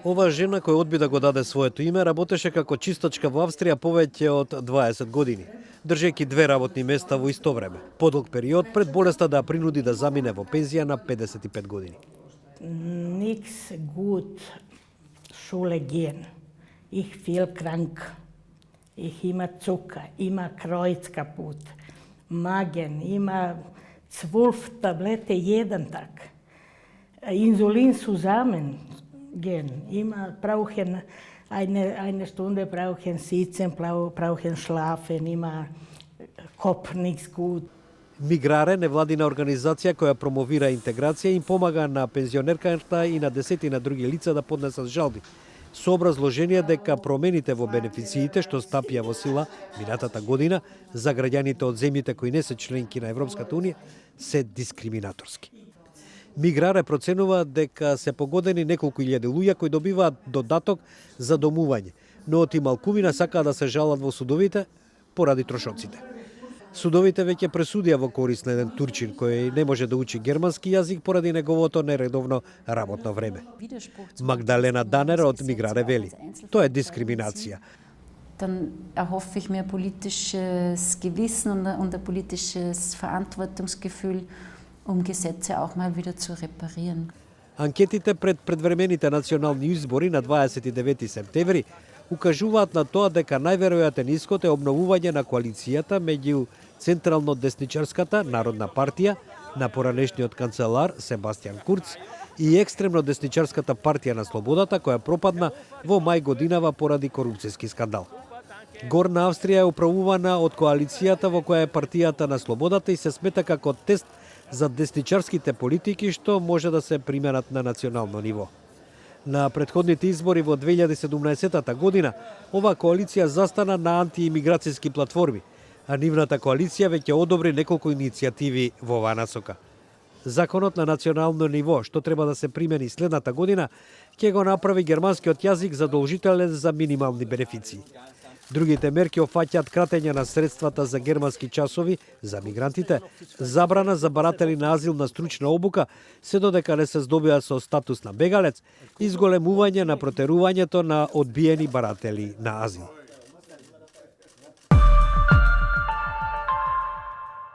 Оваа жена која одби да го даде своето име работеше како чистачка во Австрија повеќе од 20 години, држејќи 2 работни места во исто време. Подолг период пред болеста да ја принуди да замине во пензија на 55 години. Nichts gut Schule gehen. Ich viel krank. Ich immer Zucker, immer Kreuz kaputt. Magen, immer 12 Tablette jeden Tag. Insulin zusammen gehen. Immer brauchen eine Stunde brauchen sitzen, brauchen schlafen, immer Kopf nichts gut. Миграре, невладина организација која промовира интеграција, им помага на пензионерката и на десетина други лица да поднесат жалби, со образложение дека промените во бенефициите што стапија во сила минатата година за граѓаните од земјите кои не се членки на Европската унија се дискриминаторски. Миграре проценува дека се погодени неколку илјади луѓе кои добиваат додаток за домување, но оти малкувина сакаат да се жалат во судовите поради трошоците. Судовите веќе пресудија во корист на еден турчин кој не може да учи германски јазик поради неговото нередовно работно време. Магдалена Данер од Миграре вели: тоа е дискриминација. Dann erhoffe ich mir politisches Gewissen und ein politisches Verantwortungsgefühl, Gesetze auch mal wieder zu reparieren. Анкетите пред предвремените национални избори на 29 септември укажуваат на тоа дека најверојатен исход е обновување на коалицијата меѓу централно-десничарската Народна партија на поранешниот канцелар Себастијан Курц и екстремно десничарската партија на Слободата која пропадна во мај годинава поради корупцијски скандал. Горна Австрија е управувана од коалицијата во која е партијата на Слободата и се смета како тест за десничарските политики што може да се применат на национално ниво. На претходните избори во 2017 година оваа коалиција застана на антиимиграцијски платформи, а нивната коалиција веќе одобри неколку иницијативи во оваа насока. Законот на национално ниво, што треба да се примени следната година, ќе го направи германскиот јазик задолжителен за минимални бенефиции. Другите мерки опфаќаат кратење на средствата за германски часови за мигрантите, забрана за баратели на азил на стручна обука, се додека не се здобија со статус на бегалец, и зголемување на протерувањето на одбиени баратели на азил.